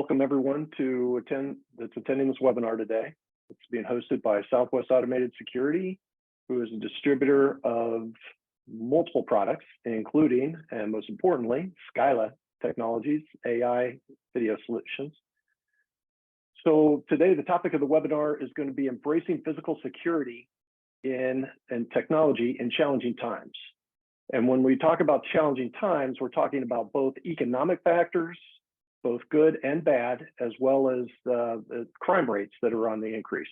welcome everyone that's attending this webinar today. It's being hosted by Southwest Automated Security, who is a distributor of multiple products, including, and most importantly, Scylla Technologies, AI video solutions. So today, the topic of the webinar is going to be embracing physical security and technology in challenging times. And when we talk about challenging times, we're talking about both economic factors, both good and bad, as well as the crime rates that are on the increase.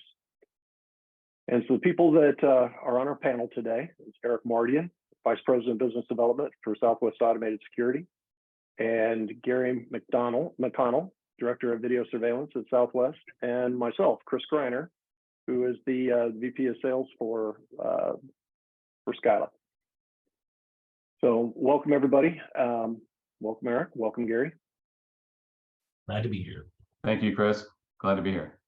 And so the people that are on our panel today is Eric Mardian, Vice President of Business Development for Southwest Automated Security, and Gary McConnell, Director of Video Surveillance at Southwest, and myself, Kris Greiner, who is the VP of Sales for Scylla. So welcome everybody. Welcome Eric, welcome Gary. Glad to be here. Thank you, Kris. Glad to be here.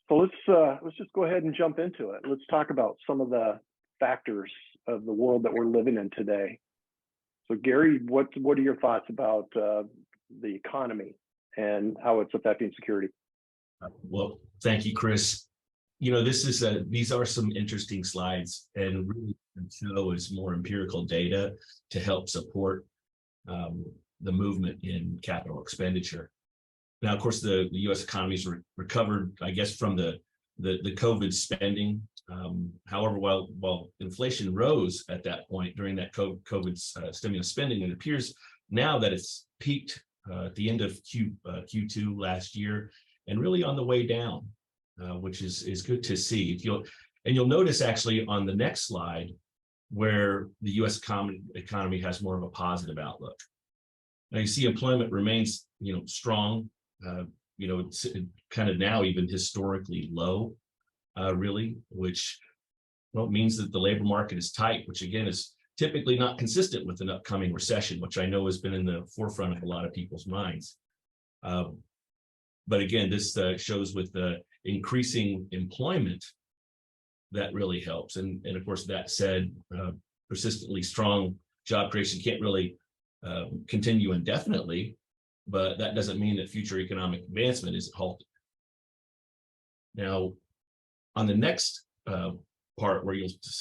So let's just go ahead and jump into it. Let's talk about some of the factors of the world that we're living in today. So Gary, what are your thoughts about the economy and how it's affecting security? Well, thank you, Kris. You know, these are some interesting slides, and really show is more empirical data to help support the movement in capital expenditure. Now, of course, the U.S. economy's recovered, I guess, from the COVID spending. However, while inflation rose at that point during that COVID stimulus spending, it appears now that it's peaked at the end of Q2 last year and really on the way down, which is good to see. You'll notice actually on the next slide where the U.S. economy has more of a positive outlook. Now you see employment remains, strong. It's kind of now even historically low, really, which means that the labor market is tight, which again is typically not consistent with an upcoming recession, which I know has been in the forefront of a lot of people's minds. But again, this shows with the increasing employment that really helps. And of course, that said, persistently strong job creation can't really continue indefinitely, but that doesn't mean that future economic advancement is halted. Now, on the next part where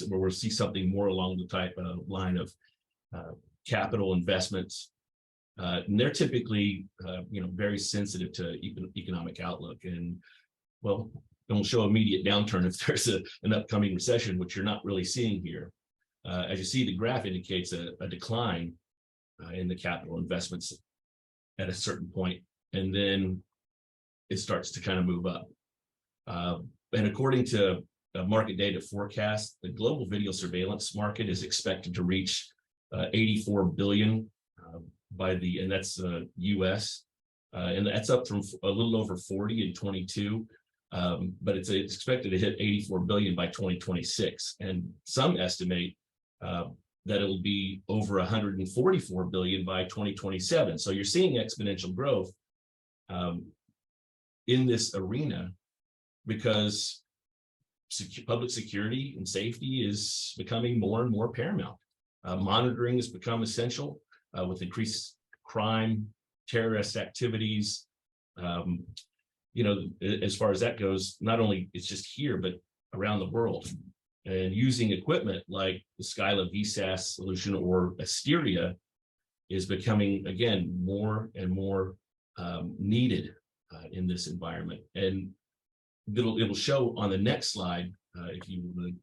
we'll see something more along the line of capital investments, and they're typically very sensitive to economic outlook, and don't show immediate downturn if there's an upcoming recession, which you're not really seeing here. As you see, the graph indicates a decline in the capital investments at a certain point, and then it starts to kind of move up. And according to market data forecast, the global video surveillance market is expected to reach 84 billion and that's US, and that's up from a little over 40 in 22, but it's expected to hit 84 billion by 2026, and some estimate that it'll be over 144 billion by 2027. So you're seeing exponential growth in this arena because public security and safety is becoming more and more paramount. Monitoring has become essential with increased crime, terrorist activities. As far as that goes, not only it's just here, but around the world. And using equipment like the Scylla VSAS solution or Asteria is becoming, again, more and more needed in this environment. And it'll show on the next slide, if you would,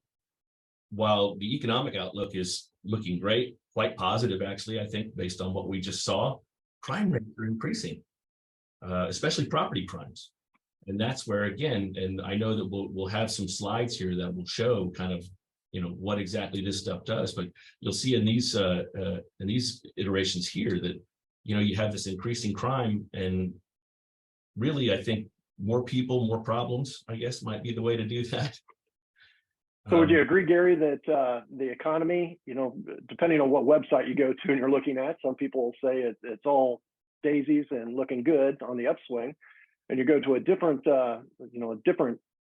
while the economic outlook is looking great, quite positive, actually, I think, based on what we just saw, crime rates are increasing, especially property crimes. And that's where, again, and I know that we'll have some slides here that will show kind of, what exactly this stuff does. But you'll see in these iterations here that, you have this increasing crime, and really, I think more people, more problems, I guess, might be the way to do that. So would you agree, Gary, that the economy, depending on what website you go to and you're looking at, some people will say it's all daisies and looking good on the upswing. And you go to a different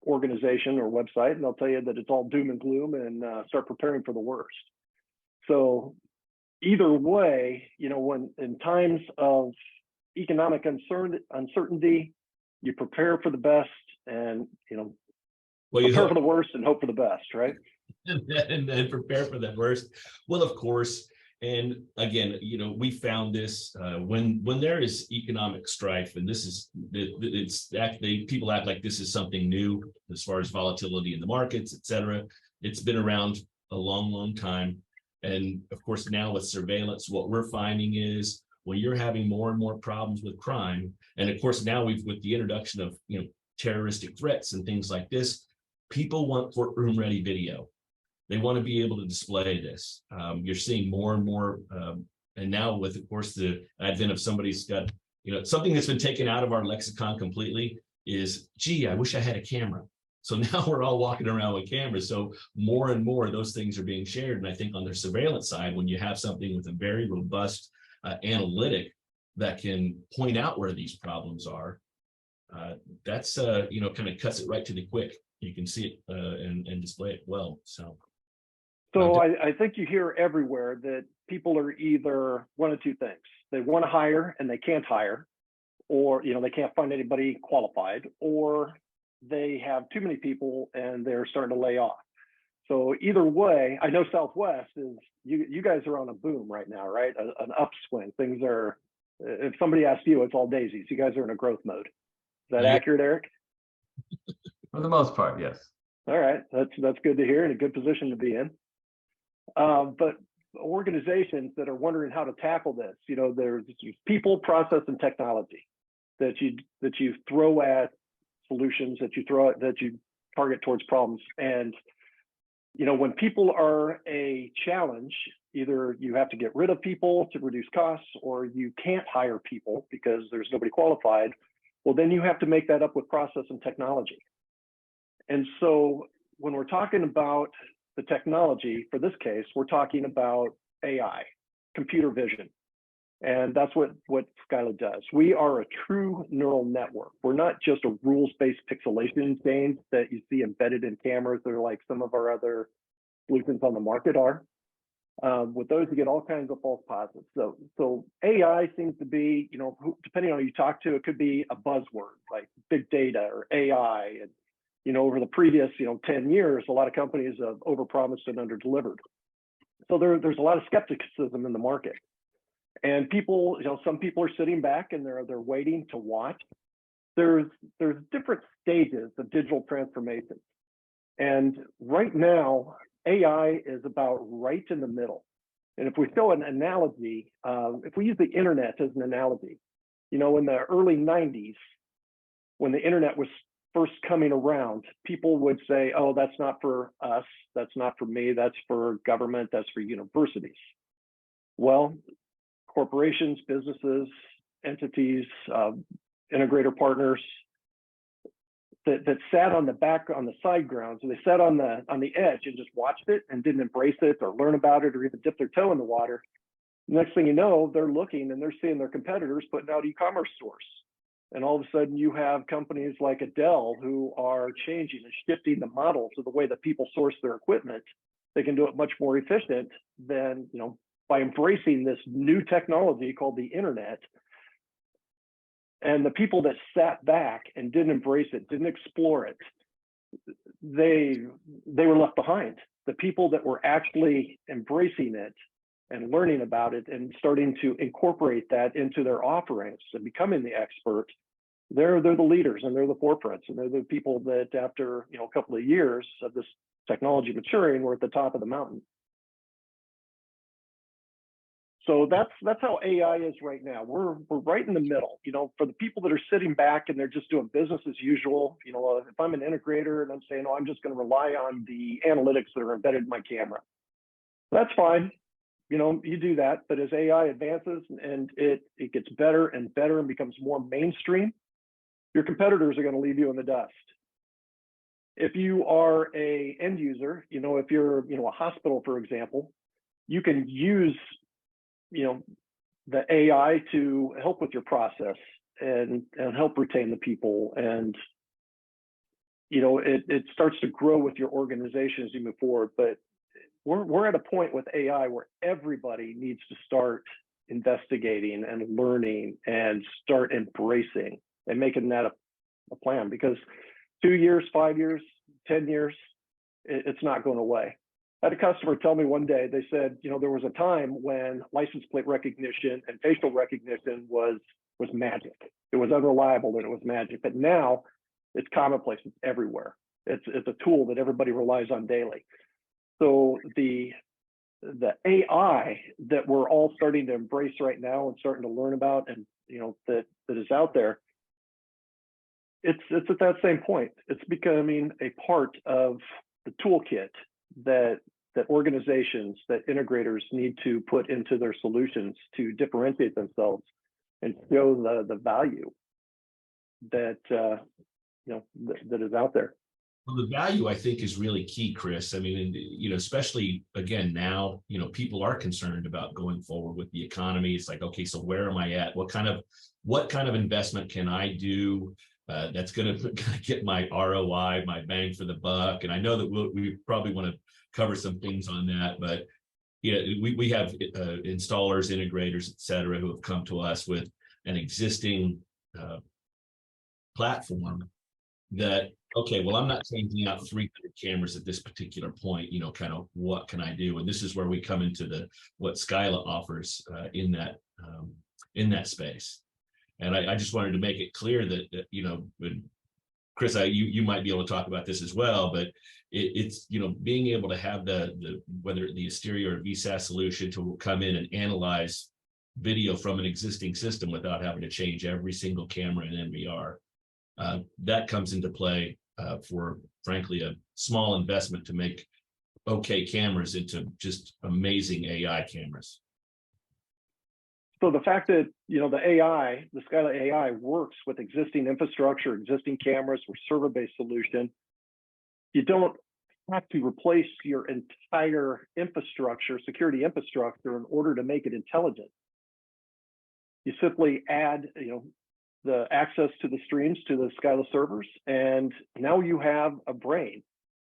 organization or website, and they'll tell you that it's all doom and gloom and start preparing for the worst. So either way, when in times of economic uncertainty, you prepare for the best, and Well, you prepare for hope the worst and hope for the best, right? and prepare for that worst. Well, of course. And again, we found this when there is economic strife, and this is it's actually people act like this is something new as far as volatility in the markets, et cetera. It's been around a long, long time. And of course, now with surveillance, what we're finding is when you're having more and more problems with crime, and of course, now with the introduction of terroristic threats and things like this, people want courtroom ready video. They want to be able to display this. You're seeing more and more, and now with, of course, the advent of somebody's got, something that's been taken out of our lexicon completely is, gee, I wish I had a camera. So now we're all walking around with cameras. So more and more those things are being shared. And I think on the surveillance side, when you have something with a very robust analytic that can point out where these problems are, that's, kind of cuts it right to the quick. You can see it and display it well. So I think you hear everywhere that people are either one of two things. They want to hire and they can't hire, or they can't find anybody qualified, or they have too many people and they're starting to lay off. So either way, I know Southwest is, you guys are on a boom right now, right? An upswing. Things are, if somebody asks you, it's all daisies. You guys are in a growth mode. Is that accurate, Eric? For the most part, yes. All right, that's good to hear, and a good position to be in. But organizations that are wondering how to tackle this, there's people, process, and technology that you throw at solutions, that you target towards problems. And when people are a challenge, either you have to get rid of people to reduce costs, or you can't hire people because there's nobody qualified. Well, then you have to make that up with process and technology. And so when we're talking about the technology, for this case, we're talking about AI, computer vision. And that's what Scylla does. We are a true neural network. We're not just a rules-based pixelation chain that you see embedded in cameras that are like some of our other solutions on the market are. With those, you get all kinds of false positives. So AI seems to be, depending on who you talk to, it could be a buzzword like big data or AI. And over the previous 10 years, a lot of companies have overpromised and underdelivered. So there's a lot of skepticism in the market. And people, some people are sitting back and they're waiting to watch. There's different stages of digital transformation. And right now, AI is about right in the middle. And if we show an analogy, if we use the internet as an analogy, in the early 90s, when the internet was first coming around, people would say, oh, that's not for us, that's not for me, that's for government, that's for universities. Well, corporations, businesses, entities, integrator partners that sat on the side grounds, and they sat on the edge and just watched it and didn't embrace it or learn about it or even dip their toe in the water. Next thing you know, they're looking and they're seeing their competitors putting out e-commerce stores. And all of a sudden you have companies like Dell who are changing and shifting the model to the way that people source their equipment. They can do it much more efficient than, by embracing this new technology called the internet. And the people that sat back and didn't embrace it, didn't explore it, they were left behind. The people that were actually embracing it and learning about it and starting to incorporate that into their offerings and becoming the expert, they're the leaders and they're the forefronts, and they're the people that after a couple of years of this technology maturing, we're at the top of the mountain. So that's how AI is right now. We're right in the middle. For the people that are sitting back and they're just doing business as usual, if I'm an integrator and I'm saying, oh, I'm just going to rely on the analytics that are embedded in my camera, that's fine. You do that. But as AI advances and it gets better and better and becomes more mainstream, your competitors are going to leave you in the dust. If you are a end user, if you're a hospital, for example, you can use the AI to help with your process and help retain the people, and it starts to grow with your organization as you move forward. But we're at a point with AI where everybody needs to start investigating and learning and start embracing and making that a plan, because 2 years, 5 years, 10 years, it's not going away. I had a customer tell me one day, they said, there was a time when license plate recognition and facial recognition was magic. It was unreliable and it was magic, but now it's commonplace. It's everywhere. It's a tool that everybody relies on daily. So the AI that we're all starting to embrace right now and starting to learn about, and that is out there, it's at that same point. It's becoming a part of the toolkit that organizations, that integrators need to put into their solutions to differentiate themselves and show the value that that is out there. Well, the value, I think, is really key, Kris. I mean, especially again now, people are concerned about going forward with the economy. It's like, okay, so where am I at? What kind of investment can I do that's going to get my ROI, my bang for the buck? And I know that we probably want to cover some things on that, but we have installers, integrators, et cetera, who have come to us with an existing platform that, okay, well, I'm not changing out 300 cameras at this particular point, kind of what can I do? And this is where we come into what Scylla offers in that space. And I just wanted to make it clear that Kris, you might be able to talk about this as well, but it's being able to have whether the exterior or VSAS solution to come in and analyze video from an existing system without having to change every single camera in NVR. That comes into play for, frankly, a small investment to make okay cameras into just amazing AI cameras. So the fact that the Scylla AI works with existing infrastructure, existing cameras, or server-based solution, you don't have to replace your entire infrastructure, security infrastructure, in order to make it intelligent. You simply add, the access to the streams to the Scylla servers, and now you have a brain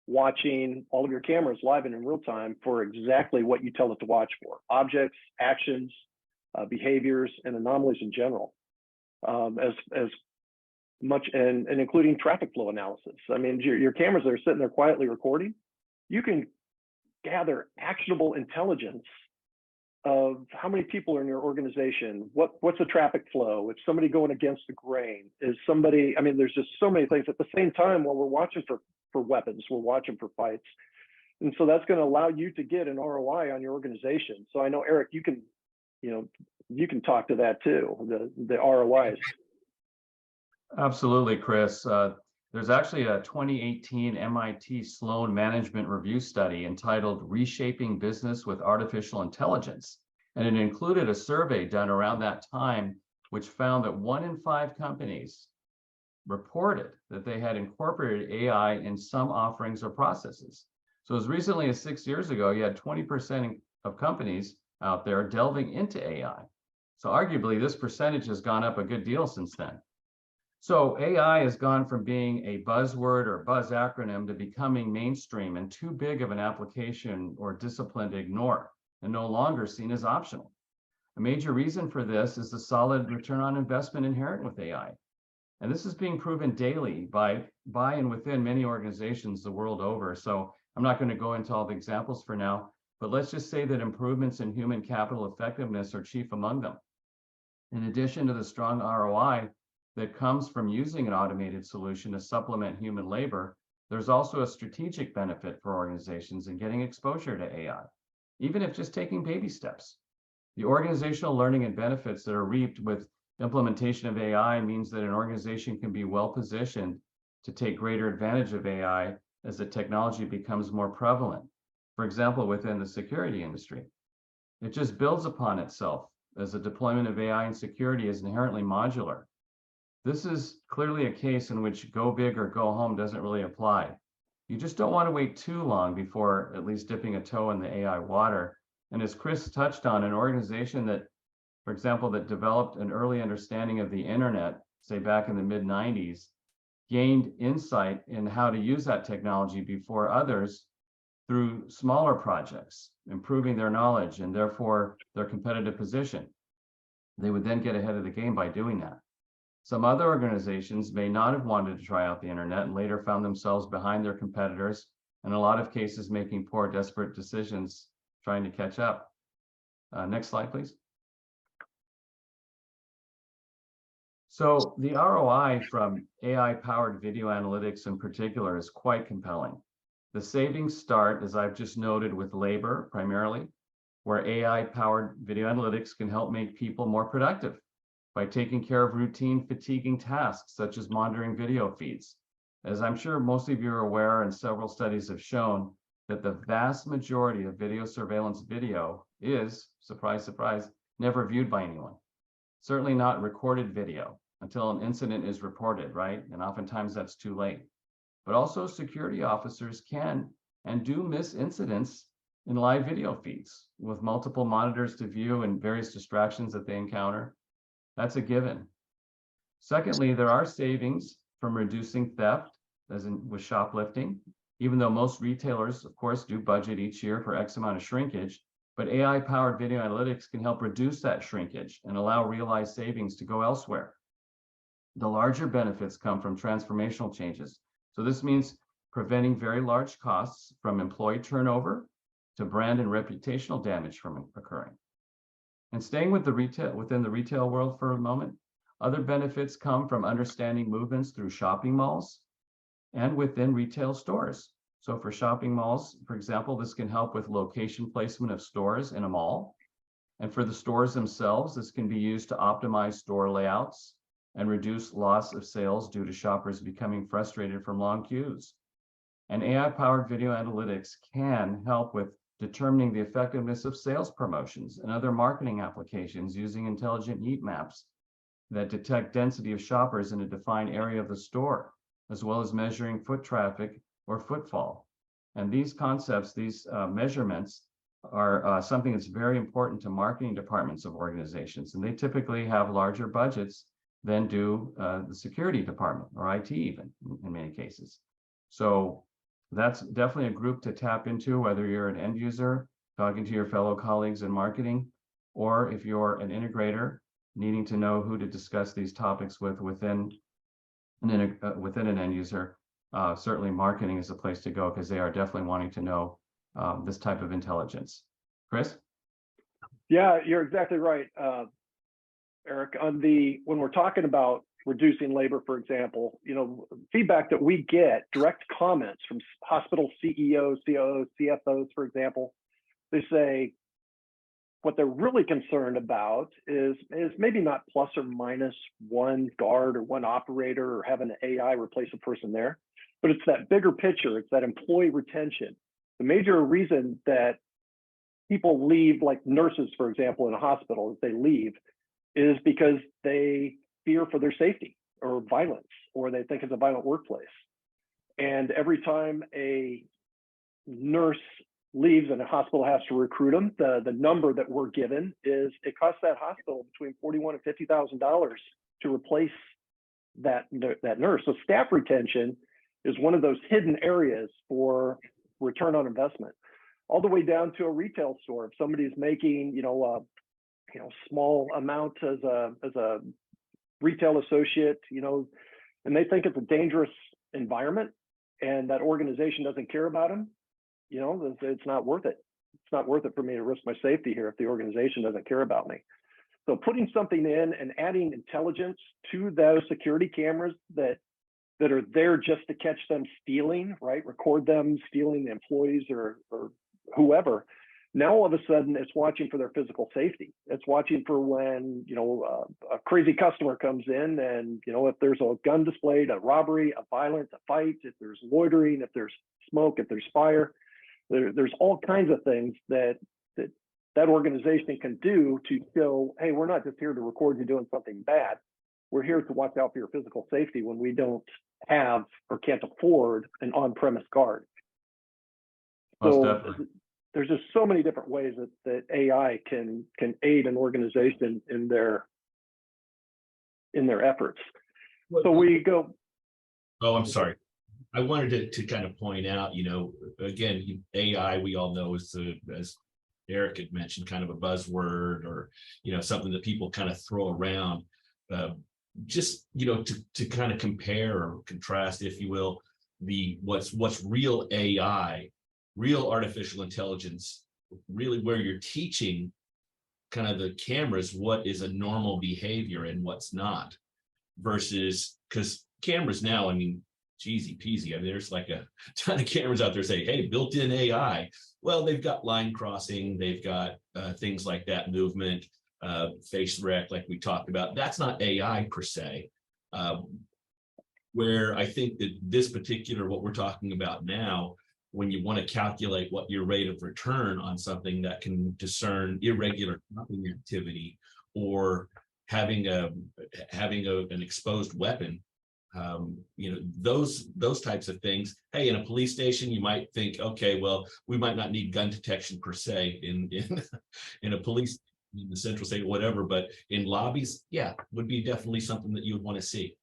watching all of your cameras live and in real time for exactly what you tell it to watch for: objects, actions, behaviors, and anomalies in general, as much, and including traffic flow analysis. I mean, your cameras that are sitting there quietly recording, you can gather actionable intelligence of how many people are in your organization, what's the traffic flow, if somebody going against the grain, is somebody, I mean, there's just so many things at the same time while we're watching for weapons, we're watching for fights. And so that's going to allow you to get an ROI on your organization. So I know, Eric, you can talk to that too, the ROIs. Absolutely, Kris. There's actually a 2018 MIT Sloan Management Review study entitled Reshaping Business with Artificial Intelligence. And it included a survey done around that time, which found that 1 in 5 companies reported that they had incorporated AI in some offerings or processes. So as recently as 6 years ago, you had 20% of companies out there delving into AI. So arguably, this percentage has gone up a good deal since then. So AI has gone from being a buzzword or buzz acronym to becoming mainstream and too big of an application or discipline to ignore, and no longer seen as optional. A major reason for this is the solid return on investment inherent with AI. And this is being proven daily by and within many organizations the world over. So I'm not going to go into all the examples for now, but let's just say that improvements in human capital effectiveness are chief among them. In addition to the strong ROI that comes from using an automated solution to supplement human labor, there's also a strategic benefit for organizations in getting exposure to AI, even if just taking baby steps. The organizational learning and benefits that are reaped with implementation of AI means that an organization can be well positioned to take greater advantage of AI as the technology becomes more prevalent. For example, within the security industry, it just builds upon itself as the deployment of AI in security is inherently modular. This is clearly a case in which go big or go home doesn't really apply. You just don't want to wait too long before at least dipping a toe in the AI water. And as Kris touched on, an organization that, for example, that developed an early understanding of the internet, say back in the mid-90s, gained insight in how to use that technology before others through smaller projects, improving their knowledge and therefore their competitive position. They would then get ahead of the game by doing that. Some other organizations may not have wanted to try out the internet and later found themselves behind their competitors, in a lot of cases making poor, desperate decisions trying to catch up. Next slide, please. So the ROI from AI-powered video analytics in particular is quite compelling. The savings start, as I've just noted, with labor primarily, where AI-powered video analytics can help make people more productive by taking care of routine, fatiguing tasks, such as monitoring video feeds. As I'm sure most of you are aware, and several studies have shown, that the vast majority of video surveillance video is, surprise, surprise, never viewed by anyone. Certainly not recorded video until an incident is reported, right? And oftentimes that's too late. But also security officers can and do miss incidents in live video feeds with multiple monitors to view and various distractions that they encounter. That's a given. Secondly, there are savings from reducing theft, as in with shoplifting, even though most retailers, of course, do budget each year for X amount of shrinkage, but AI-powered video analytics can help reduce that shrinkage and allow realized savings to go elsewhere. The larger benefits come from transformational changes. So this means preventing very large costs from employee turnover to brand and reputational damage from occurring. And staying with within the retail world for a moment, other benefits come from understanding movements through shopping malls and within retail stores. So for shopping malls, for example, this can help with location placement of stores in a mall. And for the stores themselves, this can be used to optimize store layouts and reduce loss of sales due to shoppers becoming frustrated from long queues. And AI-powered video analytics can help with determining the effectiveness of sales promotions and other marketing applications using intelligent heat maps that detect density of shoppers in a defined area of the store, as well as measuring foot traffic or footfall. And these concepts, these measurements are something that's very important to marketing departments of organizations. And they typically have larger budgets than do the security department or IT even in many cases. So that's definitely a group to tap into, whether you're an end user talking to your fellow colleagues in marketing, or if you're an integrator needing to know who to discuss these topics with within an end user. Certainly marketing is a place to go because they are definitely wanting to know this type of intelligence. Kris? Yeah, you're exactly right, Eric. When we're talking about reducing labor, for example, feedback that we get, direct comments from hospital CEOs, COOs, CFOs, for example, they say what they're really concerned about is maybe not plus or minus one guard or one operator or having an AI replace a person there, but it's that bigger picture. It's that employee retention. The major reason that people leave, like nurses, for example, in a hospital, if they leave, is because they fear for their safety or violence, or they think it's a violent workplace. And every time a nurse leaves and a hospital has to recruit them, the number that we're given is it costs that hospital between $41,000 and $50,000 to replace that nurse. So staff retention is one of those hidden areas for return on investment, all the way down to a retail store. If somebody's making small amount as a retail associate, and they think it's a dangerous environment and that organization doesn't care about them, it's not worth it. It's not worth it for me to risk my safety here if the organization doesn't care about me. So putting something in and adding intelligence to those security cameras that are there just to catch them stealing, right? Record them stealing the employees or whoever. Now all of a sudden it's watching for their physical safety. It's watching for when a crazy customer comes in, and if there's a gun displayed, a robbery, a violence, a fight, if there's loitering, if there's smoke, if there's fire. There's all kinds of things that organization can do to show, hey, we're not just here to record you doing something bad. We're here to watch out for your physical safety when we don't have or can't afford an on-premise guard. So there's just so many different ways that AI can aid an organization in their efforts. So we go. Oh, I'm sorry. I wanted to kind of point out, again, AI, we all know, is as Eric had mentioned, kind of a buzzword, or something that people kind of throw around. Just to kind of compare or contrast, if you will, what's real AI, real artificial intelligence, really where you're teaching kind of the cameras what is a normal behavior and what's not, versus, because cameras now, I mean, easy peasy. I mean, there's like a ton of cameras out there saying, hey, built-in AI. Well, they've got line crossing, they've got things like that, movement, face rec, like we talked about. That's not AI per se. Where I think that this particular, what we're talking about now, when you want to calculate what your rate of return on something that can discern irregular cropping activity, or having an exposed weapon, those types of things. Hey, in a police station, you might think, okay, well, we might not need gun detection per se in a police, in the central state, whatever, but in lobbies, yeah, would be definitely something that you would want to see.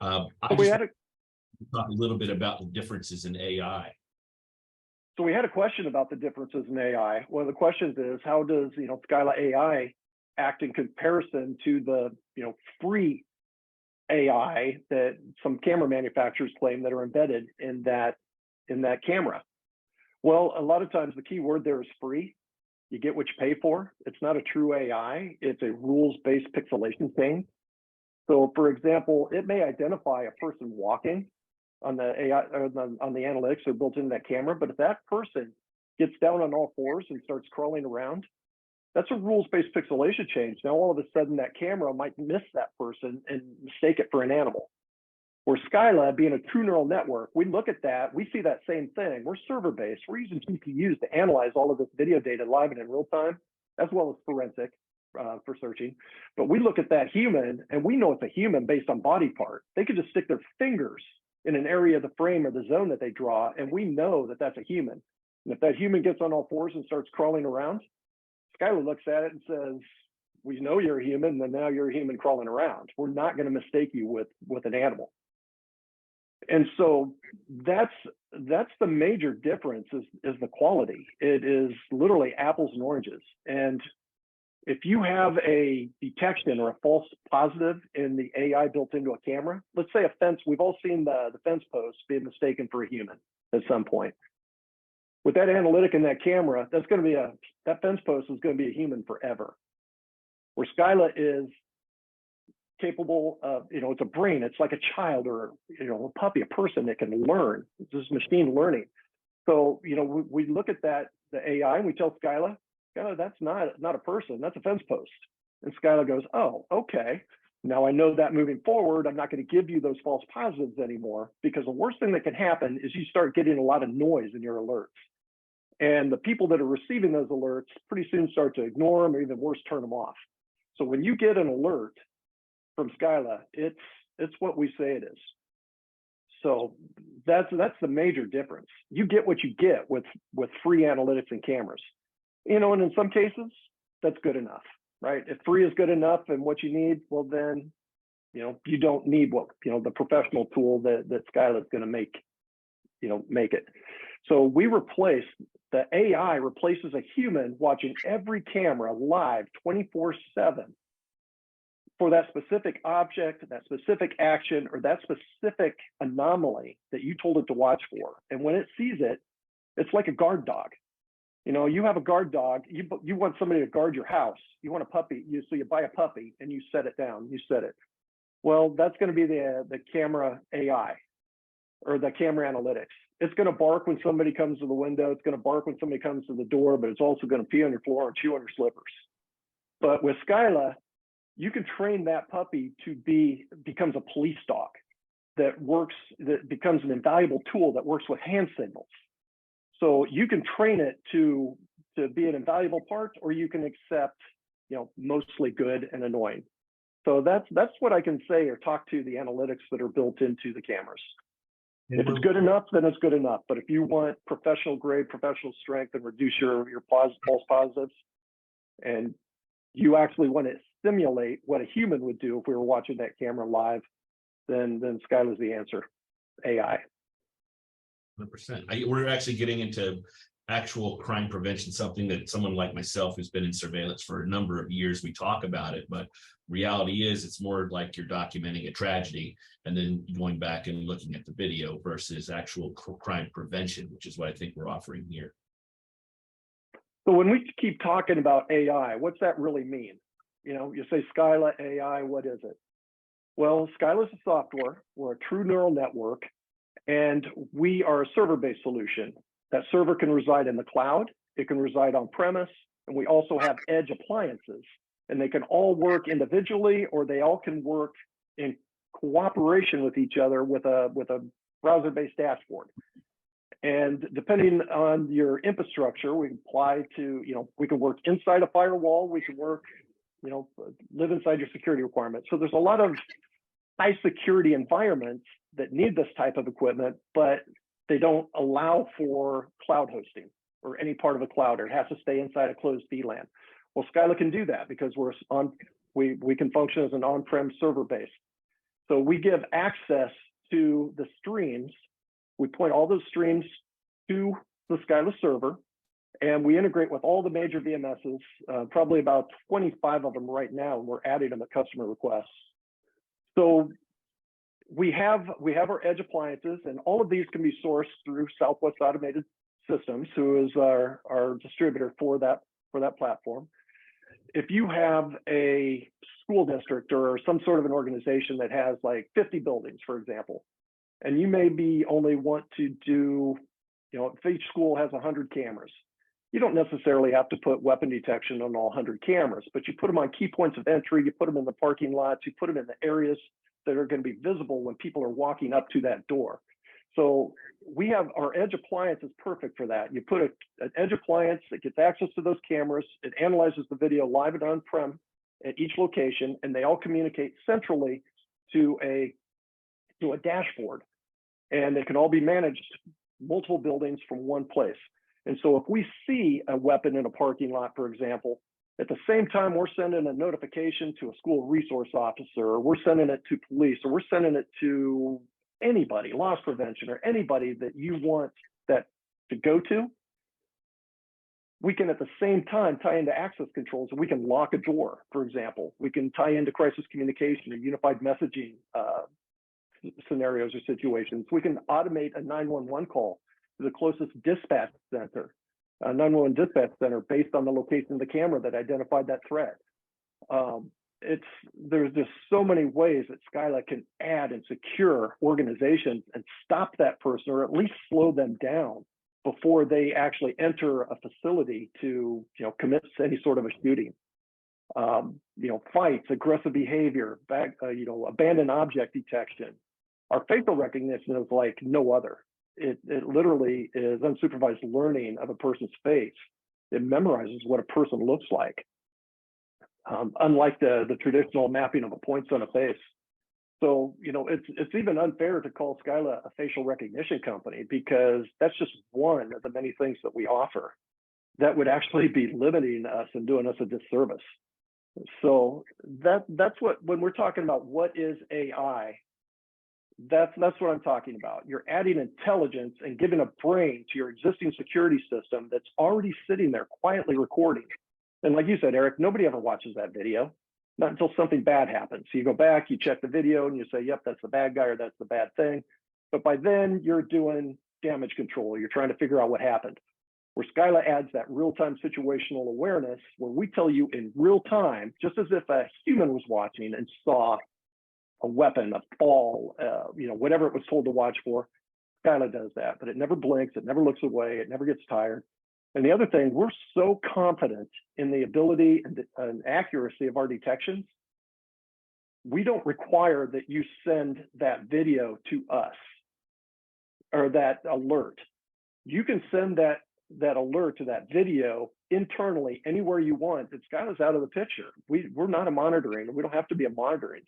I just want to talk a little bit about the differences in AI. So we had a question about the differences in AI. One of the questions is, how does Scylla AI act in comparison to the free AI that some camera manufacturers claim that are embedded in that camera? Well, a lot of times the key word there is free. You get what you pay for. It's not a true AI. It's a rules-based pixelation chain. So, for example, it may identify a person walking on the AI, or on the analytics that are built into that camera, but if that person gets down on all fours and starts crawling around, that's a rules-based pixelation change. Now, all of a sudden, that camera might miss that person and mistake it for an animal. Or Scylla, being a true neural network, we look at that, we see that same thing. We're server-based. We're using GPUs to analyze all of this video data live and in real time, as well as forensic for searching. But we look at that human, and we know it's a human based on body part. They could just stick their fingers in an area of the frame or the zone that they draw, and we know that that's a human. And if that human gets on all fours and starts crawling around, Scylla looks at it and says, we know you're a human, and now you're a human crawling around. We're not going to mistake you with an animal. And so that's the major difference is the quality. It is literally apples and oranges. And if you have a detection or a false positive in the AI built into a camera, let's say a fence, we've all seen the fence post being mistaken for a human at some point. With that analytic in that camera, that fence post is going to be a human forever. Where Scylla is capable of, it's a brain, it's like a child or a puppy, a person that can learn. This is machine learning. So we look at the AI, and we tell Scylla, that's not a person, that's a fence post. And Scylla goes, oh, okay. Now I know that moving forward, I'm not going to give you those false positives anymore, because the worst thing that can happen is you start getting a lot of noise in your alerts. And the people that are receiving those alerts pretty soon start to ignore them, or even worse, turn them off. So when you get an alert from Scylla, it's what we say it is. So that's the major difference. You get what you get with free analytics and cameras. And in some cases, that's good enough, right? If free is good enough and what you need, well, then, you don't need the professional tool that Scylla is going to make it. So the AI replaces a human watching every camera live 24/7 for that specific object, that specific action, or that specific anomaly that you told it to watch for. And when it sees it, it's like a guard dog. You have a guard dog, you want somebody to guard your house. You want a puppy, so you buy a puppy and you set it down, you set it. Well, that's going to be the camera AI or the camera analytics. It's going to bark when somebody comes to the window. It's going to bark when somebody comes to the door, but it's also going to pee on your floor and chew on your slippers. But with Scylla, you can train that puppy to becomes a police dog that becomes an invaluable tool that works with hand signals. So you can train it to be an invaluable part, or you can accept, mostly good and annoying. So that's what I can say or talk to the analytics that are built into the cameras. If it's good enough, then it's good enough. But if you want professional grade, professional strength, and reduce your false positives, and you actually want to simulate what a human would do if we were watching that camera live, then Scylla is the answer. AI. 100%. We're actually getting into actual crime prevention, something that someone like myself who's been in surveillance for a number of years, we talk about it, but reality is it's more like you're documenting a tragedy and then going back and looking at the video versus actual crime prevention, which is what I think we're offering here. So when we keep talking about AI, what's that really mean? You know, you say Scylla AI, what is it? Well, Scylla is a software. We're a true neural network, and we are a server-based solution. That server can reside in the cloud, it can reside on premise, and we also have edge appliances, and they can all work individually, or they all can work in cooperation with each other with a browser-based dashboard. And depending on your infrastructure, we apply to, you know, we can work inside a firewall, we can work, you know, live inside your security requirements. So there's a lot of high security environments that need this type of equipment, but they don't allow for cloud hosting or any part of a cloud, or it has to stay inside a closed VLAN. Well, Scylla can do that because we can function as an on-prem server base. So we give access to the streams. We point all those streams to the Scylla server, and we integrate with all the major VMSs, probably about 25 of them right now, and we're adding them at customer requests. So we have our edge appliances, and all of these can be sourced through Southwest Automated Systems, who is our distributor for that platform. If you have a school district or some sort of an organization that has like 50 buildings, for example, and you maybe only want to do, you know, if each school has 100 cameras, you don't necessarily have to put weapon detection on all 100 cameras, but you put them on key points of entry, you put them in the parking lots, you put them in the areas that are going to be visible when people are walking up to that door. So we have our edge appliance is perfect for that. You put an edge appliance that gets access to those cameras, it analyzes the video live and on-prem at each location, and they all communicate centrally to a dashboard, and they can all be managed multiple buildings from one place. And so if we see a weapon in a parking lot, for example, at the same time we're sending a notification to a school resource officer, or we're sending it to police, or we're sending it to anybody, loss prevention, or anybody that you want that to go to, we can at the same time tie into access controls, and we can lock a door, for example. We can tie into crisis communication or unified messaging scenarios or situations. We can automate a 911 call to the closest dispatch center, a 911 dispatch center based on the location of the camera that identified that threat. There's just so many ways that Scylla can add and secure organizations and stop that person, or at least slow them down before they actually enter a facility to, you know, commit any sort of a shooting. You know, fights, aggressive behavior, you know, abandoned object detection. Our facial recognition is like no other. It literally is unsupervised learning of a person's face. It memorizes what a person looks like, unlike the traditional mapping of a points on a face. So, you know, it's even unfair to call Scylla a facial recognition company, because that's just one of the many things that we offer that would actually be limiting us and doing us a disservice. So that's what, when we're talking about what is AI, that's what I'm talking about. You're adding intelligence and giving a brain to your existing security system that's already sitting there quietly recording. And like you said, Eric, nobody ever watches that video, not until something bad happens. So you go back, you check the video, and you say, yep, that's the bad guy, or that's the bad thing. But by then you're doing damage control. You're trying to figure out what happened. Where Scylla adds that real-time situational awareness, where we tell you in real time, just as if a human was watching and saw a weapon, a ball, you know, whatever it was told to watch for. Scylla does that, but it never blinks, it never looks away, it never gets tired. And the other thing, we're so confident in the ability and accuracy of our detections, we don't require that you send that video to us or that alert. You can send that alert to that video internally anywhere you want. It's got us out of the picture. We're not a monitoring, we don't have to be a monitoring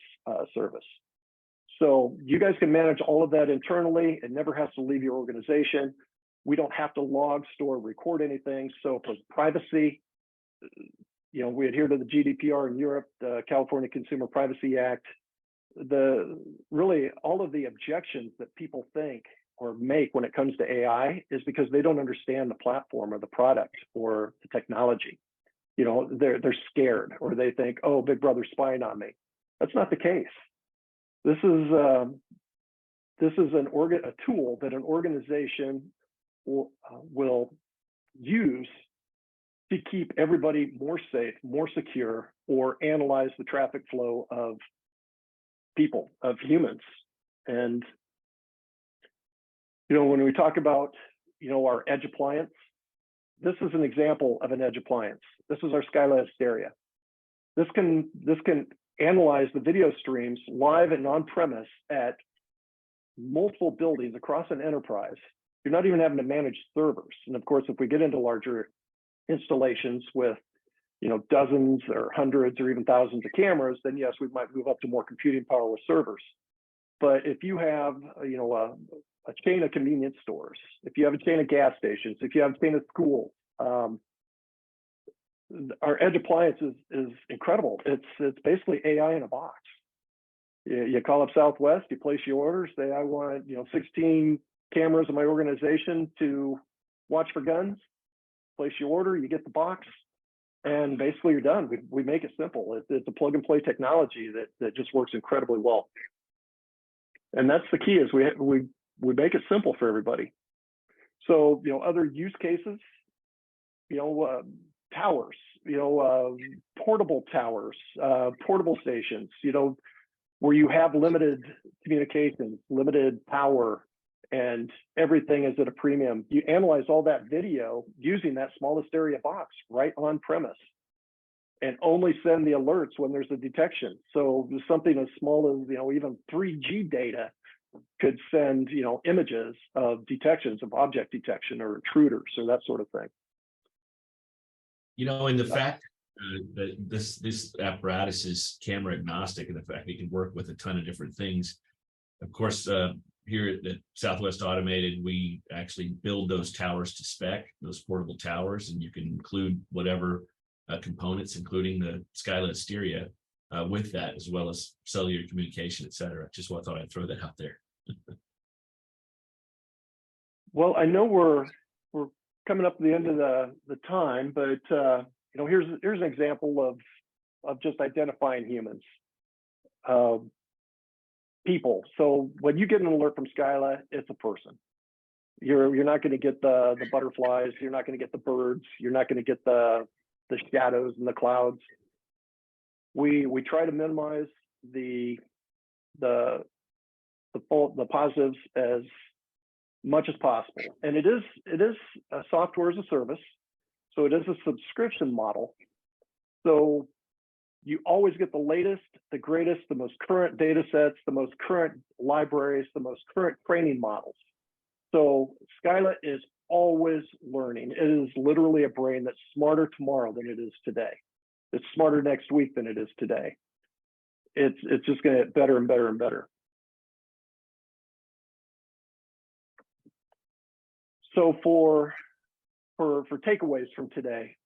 service. So you guys can manage all of that internally. It never has to leave your organization. We don't have to log, store, record anything. So for privacy, you know, we adhere to the GDPR in Europe, the California Consumer Privacy Act. Really all of the objections that people think make when it comes to AI is because they don't understand the platform or the product or the technology. You know, they're scared, or they think, oh, Big Brother's spying on me. That's not the case. This is a tool that an organization will use to keep everybody more safe, more secure, or analyze the traffic flow of people, of humans. And, you know, when we talk about, you know, our edge appliance, this is an example of an edge appliance. This is our Scylla Hysteria. This can analyze the video streams live and on-premise at multiple buildings across an enterprise. You're not even having to manage servers. And of course, if we get into larger installations with, you know, dozens or hundreds or even thousands of cameras, then yes, we might move up to more computing power with servers. But if you have, you know, a chain of convenience stores, if you have a chain of gas stations, if you have a chain of schools, our edge appliance is incredible. It's basically AI in a box. You call up Southwest, you place your order, say, I want, you know, 16 cameras in my organization to watch for guns. Place your order, you get the box, and basically you're done. We make it simple. It's a plug and play technology that just works incredibly well. And that's the key, is we make it simple for everybody. So, you know, other use cases, you know, towers, you know, portable towers, portable stations, you know, where you have limited communications, limited power, and everything is at a premium. You analyze all that video using that smallest area box right on premise, and only send the alerts when there's a detection. So something as small as, you know, even 3G data could send, you know, images of detections of object detection or intruders or that sort of thing. You know, and the fact that this apparatus is camera agnostic, and the fact that it can work with a ton of different things. Of course, here at Southwest Automated, we actually build those towers to spec, those portable towers, and you can include whatever components, including the Scylla Hysteria, with that, as well as cellular communication, et cetera. Just thought I'd throw that out there. Well, I know we're coming up to the end of the time, but you know, here's an example of just identifying humans, people. So when you get an alert from Scylla, it's a person. You're not going to get the butterflies. You're not going to get the birds. You're not going to get the shadows and the clouds. We try to minimize the positives as much as possible. And it is a software as a service. So it is a subscription model. So you always get the latest, the greatest, the most current data sets, the most current libraries, the most current training models. So Scylla is always learning. It is literally a brain that's smarter tomorrow than it is today. It's smarter next week than it is today. It's just going to get better and better and better. So for takeaways from today,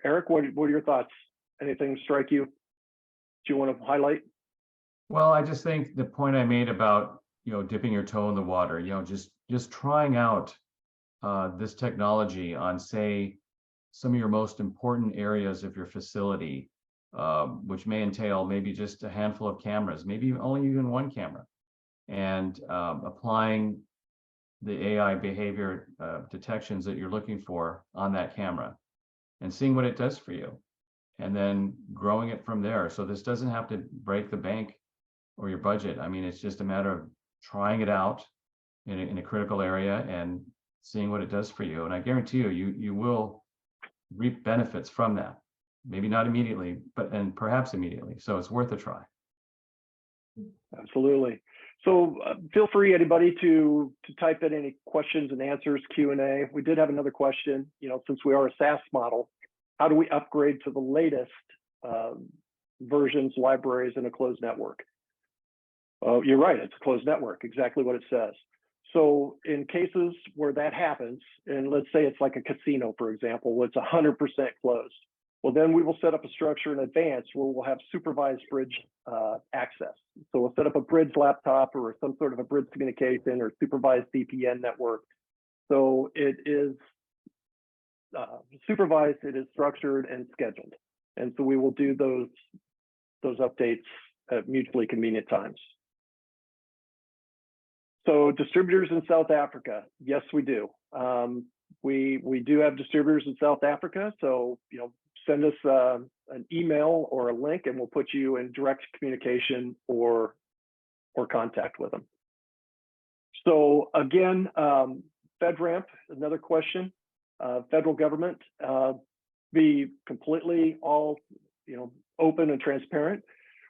Eric, what are your thoughts? Anything strike you? Do you want to highlight? Well, I just think the point I made about, you know, dipping your toe in the water, you know, just trying out this technology on, say, some of your most important areas of your facility, which may entail maybe just a handful of cameras, maybe only even one camera, and applying the AI behavior detections that you're looking for on that camera and seeing what it does for you, and then growing it from there. So this doesn't have to break the bank or your budget. I mean, it's just a matter of trying it out in a critical area and seeing what it does for you. And I guarantee you will reap benefits from that. Maybe not immediately, and perhaps immediately. So it's worth a try. Absolutely. So feel free, anybody, to type in any questions and answers, Q&A. We did have another question. You know, since we are a SaaS model, how do we upgrade to the latest versions, libraries in a closed network? You're right, it's a closed network, exactly what it says. So in cases where that happens, and let's say it's like a casino, for example, it's 100% closed. Well, then we will set up a structure in advance where we'll have supervised bridge access. So we'll set up a bridge laptop or some sort of a bridge communication or supervised VPN network. So it is supervised, it is structured and scheduled. And so we will do those updates at mutually convenient times. So distributors in South Africa, yes, we do. We do have distributors in South Africa. So, send us an email or a link and we'll put you in direct communication or contact with them. So again, FedRAMP, another question. Federal government, be completely all open and transparent.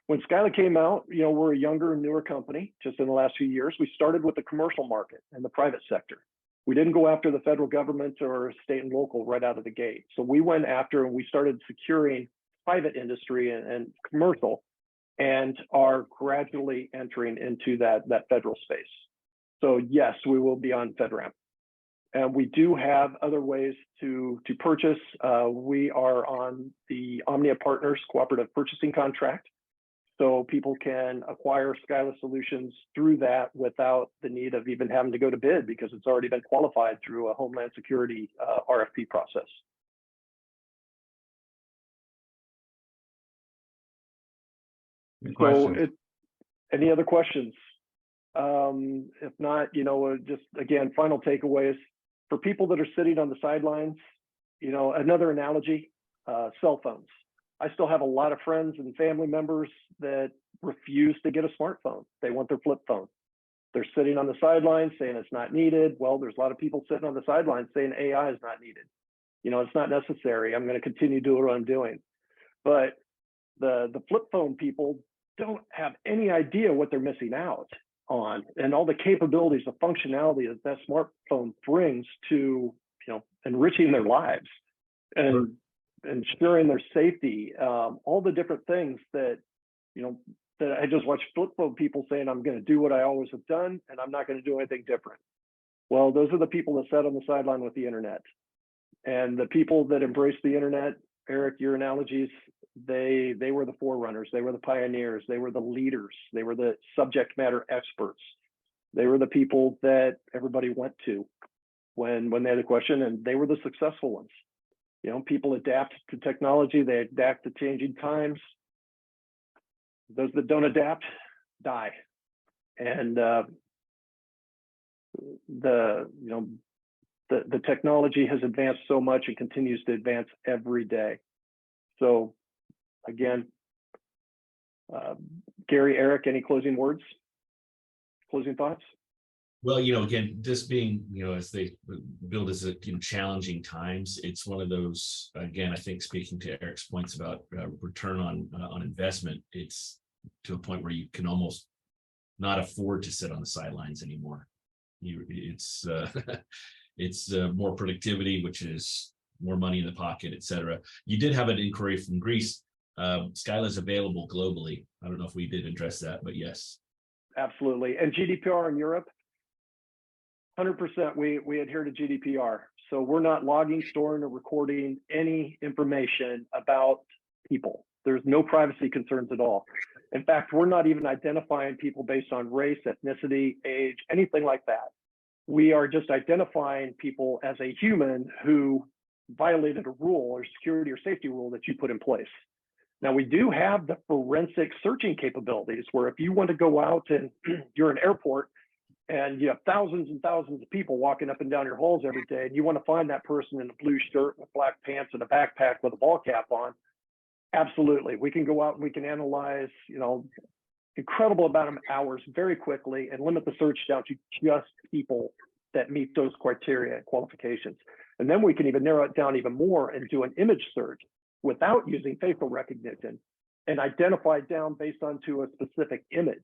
When Scylla came out, we're a younger and newer company. Just in the last few years, we started with the commercial market and the private sector. We didn't go after the federal government or state and local right out of the gate. So we went after and we started securing private industry and commercial, and are gradually entering into that federal space. So yes, we will be on FedRAMP. And we do have other ways to purchase. We are on the Omnia Partners Cooperative Purchasing Contract. So people can acquire Scylla solutions through that without the need of even having to go to bid because it's already been qualified through a Homeland Security RFP process. So any other questions? If not, just again, final takeaways for people that are sitting on the sidelines, another analogy, cell phones. I still have a lot of friends and family members that refuse to get a smartphone. They want their flip phone. They're sitting on the sidelines saying it's not needed. Well, there's a lot of people sitting on the sidelines saying AI is not needed. It's not necessary. I'm going to continue doing what I'm doing. But the flip phone people don't have any idea what they're missing out on and all the capabilities, the functionality that smartphone brings to, enriching their lives and ensuring their safety, all the different things that, that I just watch flip phone people saying, I'm going to do what I always have done, and I'm not going to do anything different. Well, those are the people that sat on the sideline with the internet. And the people that embrace the internet, Eric, your analogies, they were the forerunners, they were the pioneers, they were the leaders, they were the subject matter experts. They were the people that everybody went to when they had a question, and they were the successful ones. People adapt to technology, they adapt to changing times. Those that don't adapt die. And the technology has advanced so much and continues to advance every day. So again, Gary, Eric, any closing words? Closing thoughts? Well, again, this being, as they build as challenging times, it's one of those, again, I think speaking to Eric's points about return on investment, it's to a point where you can almost not afford to sit on the sidelines anymore. It's more productivity, which is more money in the pocket, et cetera. You did have an inquiry from Greece. Scylla is available globally. I don't know if we did address that, but yes. Absolutely. And GDPR in Europe, 100% we adhere to GDPR. So we're not logging, storing, or recording any information about people. There's no privacy concerns at all. In fact, we're not even identifying people based on race, ethnicity, age, anything like that. We are just identifying people as a human who violated a rule or security or safety rule that you put in place. Now, we do have the forensic searching capabilities where if you want to go out and you're an airport and you have thousands and thousands of people walking up and down your halls every day, and you want to find that person in a blue shirt with black pants and a backpack with a ball cap on, absolutely. We can go out and we can analyze, incredible amount of hours very quickly and limit the search down to just people that meet those criteria and qualifications. And then we can even narrow it down even more and do an image search without using facial recognition and identify down based onto a specific image.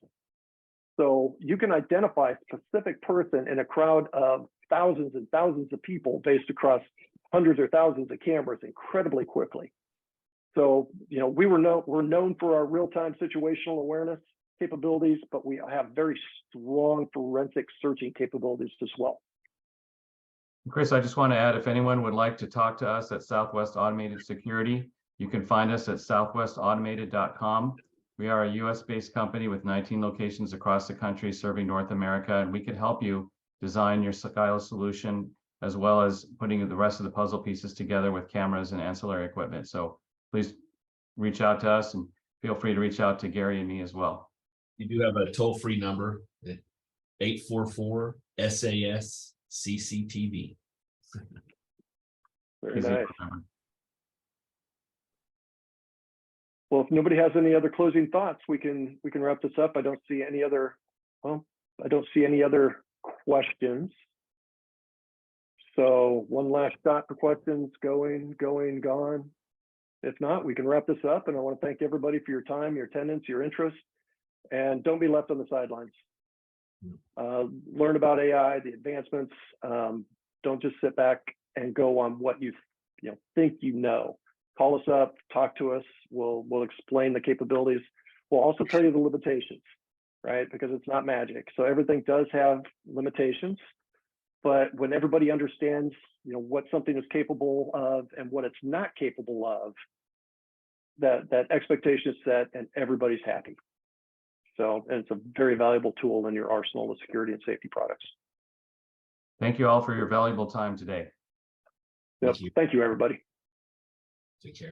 So you can identify a specific person in a crowd of thousands and thousands of people based across hundreds or thousands of cameras incredibly quickly. So, we're known for our real-time situational awareness capabilities, but we have very strong forensic searching capabilities as well. Kris, I just want to add, if anyone would like to talk to us at Southwest Automated Security, You can find us at southwestautomated.com. We are a US-based company with 19 locations across the country serving North America, and we can help you design your Scylla solution as well as putting the rest of the puzzle pieces together with cameras and ancillary equipment. So please reach out to us, and feel free to reach out to Gary and me as well. You do have a toll-free number at 844 SAS CCTV. Very Easy to nice. remember. Well, if nobody has any other closing thoughts, we can wrap this up. I don't see any other questions. So one last shot for questions, going, gone. If not, we can wrap this up. And I want to thank everybody for your time, your attendance, your interest, and don't be left on the sidelines. Learn about AI, the advancements. Don't just sit back and go on what you think you know. Call us up, talk to us. We'll explain the capabilities. We'll also tell you the limitations, right? Because it's not magic. So everything does have limitations. But when everybody understands, what something is capable of and what it's not capable of, that expectation is set and everybody's happy. So, and it's a very valuable tool in your arsenal of security and safety products. Thank you all for your valuable time today. Yep. Thank you, everybody. Take care.